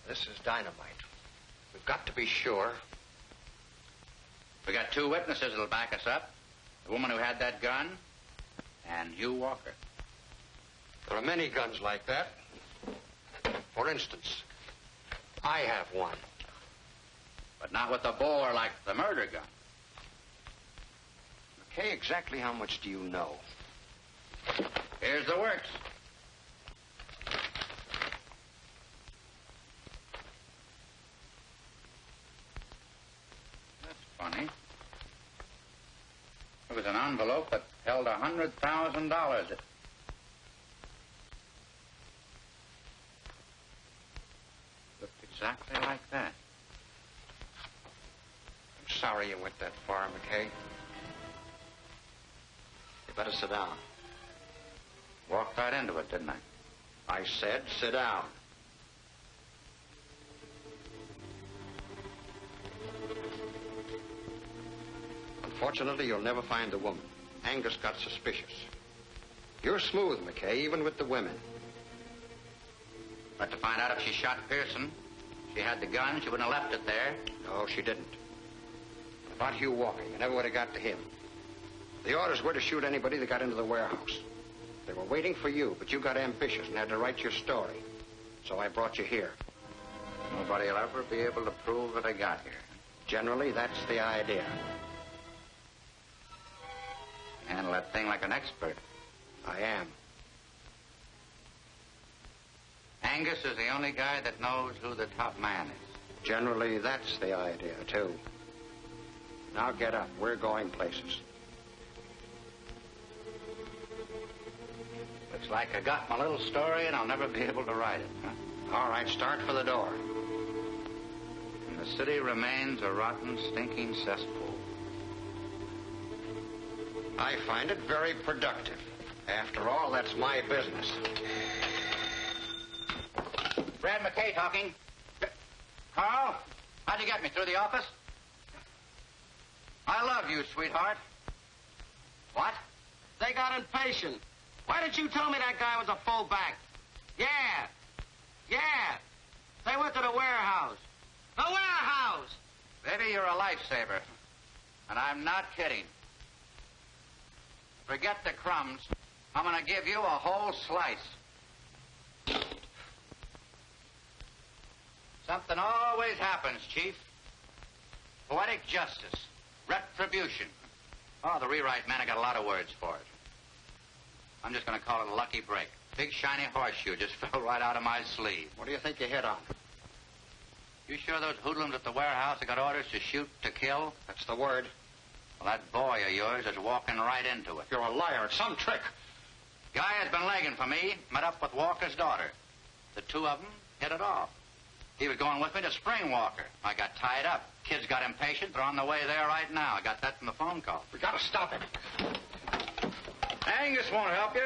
This is dynamite. We've got to be sure. We got 2 witnesses that'll back us up. The woman who had that gun and Hugh Walker. There are many guns like that. For instance, I have one. But not with a bore like the murder gun. McKay, exactly how much do you know? Here's the works. That's funny. It was an envelope that held $100,000. Looked exactly like that. I'm sorry you went that far, McKay. You better sit down. Walked right into it, didn't I? I said sit down. Unfortunately, you'll never find the woman. Angus got suspicious. You're smooth, McKay, even with the women. But to find out if she shot Pearson She had the gun. She wouldn't have left it there. No, she didn't. About Hugh Walker, you never would have got to him. The orders were to shoot anybody that got into the warehouse. They were waiting for you, but you got ambitious and had to write your story. So I brought you here. Nobody will ever be able to prove that I got here. Generally, that's the idea. Handle that thing like an expert. I am. Angus is the only guy that knows who the top man is. Generally, that's the idea, too. Now get up. We're going places. Looks like I got my little story and I'll never be able to write it, huh? All right, start for the door. And the city remains a rotten, stinking cesspool. I find it very productive. After all, that's my business. Brad MacKay talking. Carl, how'd you get me? Through the office? I love you, sweetheart. What? They got impatient. Why didn't you tell me that guy was a fullback? Yeah. They went to the warehouse. The warehouse! Baby, you're a lifesaver. And I'm not kidding. Forget the crumbs. I'm going to give you a whole slice. Something always happens, Chief. Poetic justice. Retribution. Oh, the rewrite man, I got a lot of words for it. I'm just going to call it a lucky break. Big shiny horseshoe just fell right out of my sleeve. What do you think you hit on? You sure those hoodlums at the warehouse have got orders to shoot to kill? That's the word. Well, that boy of yours is walking right into it. You're a liar. It's some trick. Guy has been legging for me. Met up with Walker's daughter. The two of them hit it off. He was going with me to Spring Walker. I got tied up. Kids got impatient. They're on the way there right now. I got that from the phone call. We got to stop him. Angus won't help you.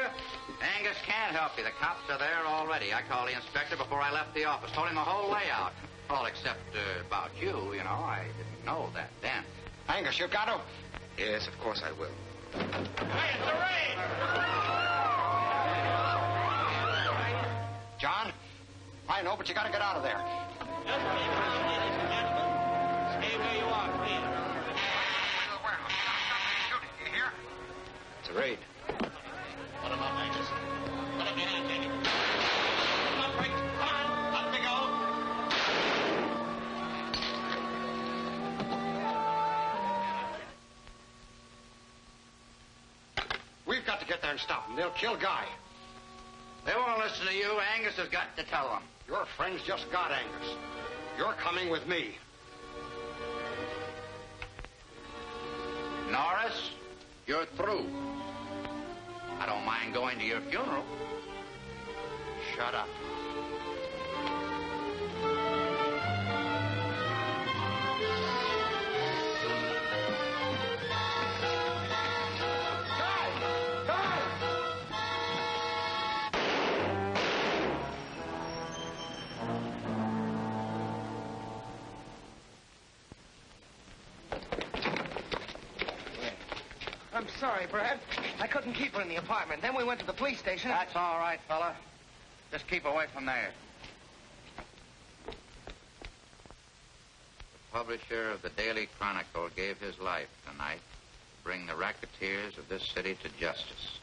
Angus can't help you. The cops are there already. I called the inspector before I left the office. Told him the whole layout. All except about you, you know. I didn't know that then. Angus, you got to... Yes, of course I will. Hey, it's the rain! John? I know, but you got to get out of there. Just keep pushing, ladies and gentlemen. Stay where you are, please. You hear? It's a raid. Put him up, Angus. Put him behind, Jamie. Put him up, Frank. Come on, up we go. We've got to get there and stop them. They'll kill Guy. They won't listen to you. Angus has got to tell them. Your friends just got Angus. You're coming with me. Norris, you're through. I don't mind going to your funeral. Shut up. I'm sorry, Brad. I couldn't keep her in the apartment. Then we went to the police station. That's all right, fella. Just keep away from there. The publisher of the Daily Chronicle gave his life tonight to bring the racketeers of this city to justice.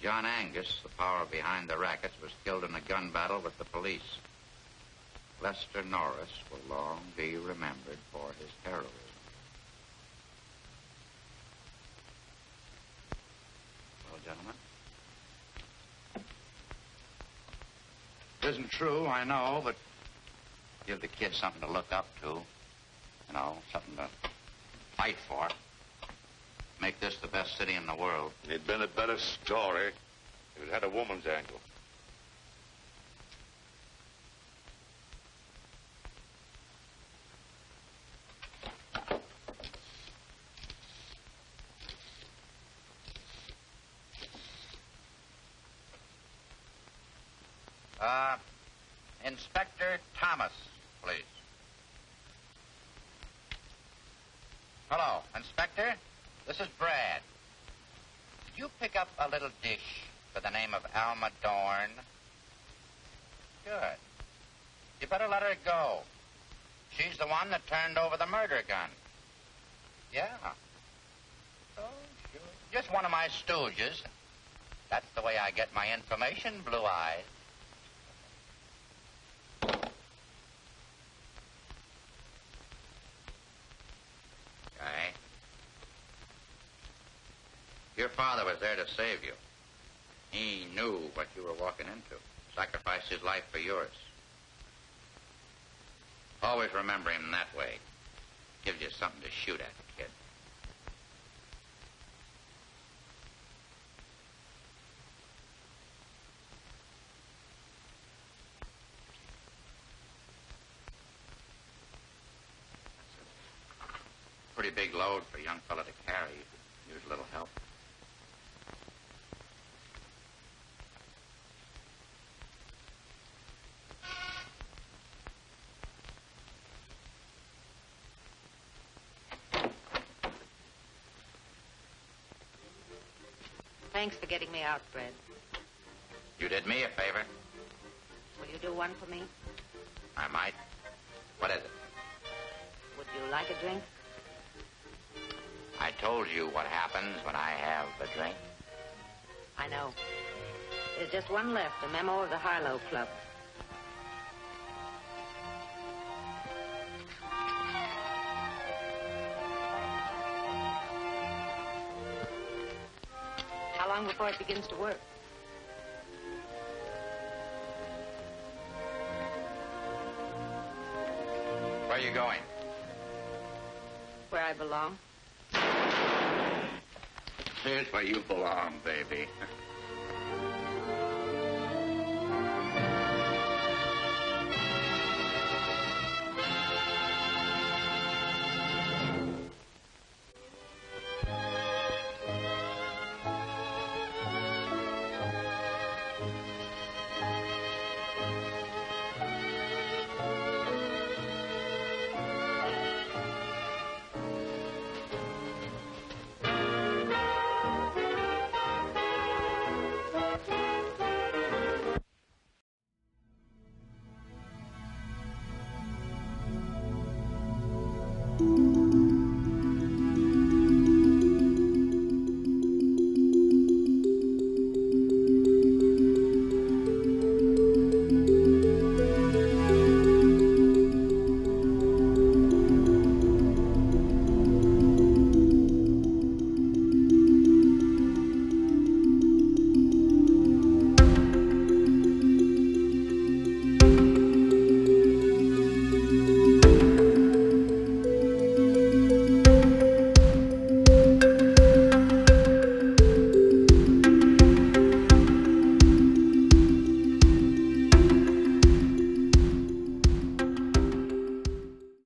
John Angus, the power behind the rackets, was killed in a gun battle with the police. Lester Norris will long be remembered for his heroism. Gentlemen. It isn't true, I know, but give the kids something to look up to. You know, something to fight for. Make this the best city in the world. It'd been a better story if it had a woman's angle. Inspector Thomas, please. Hello, Inspector. This is Brad. Did you pick up a little dish by the name of Alma Doren? Good. You better let her go. She's the one that turned over the murder gun. Yeah. Oh, sure. Just one of my stooges. That's the way I get my information, Blue Eyes. Guy. Your father was there to save you. He knew what you were walking into. Sacrificed his life for yours. Always remember him that way. Gives you something to shoot at, kid. That's a pretty big load for a young fella to carry. Use a little help. Thanks for getting me out, Brent. You did me a favor. Will you do one for me? I might. What is it? Would you like a drink? I told you what happens when I have a drink. I know. There's just one left, a memo of the Harlow Club. How long before it begins to work? Where are you going? Where I belong. Here's where you belong, baby.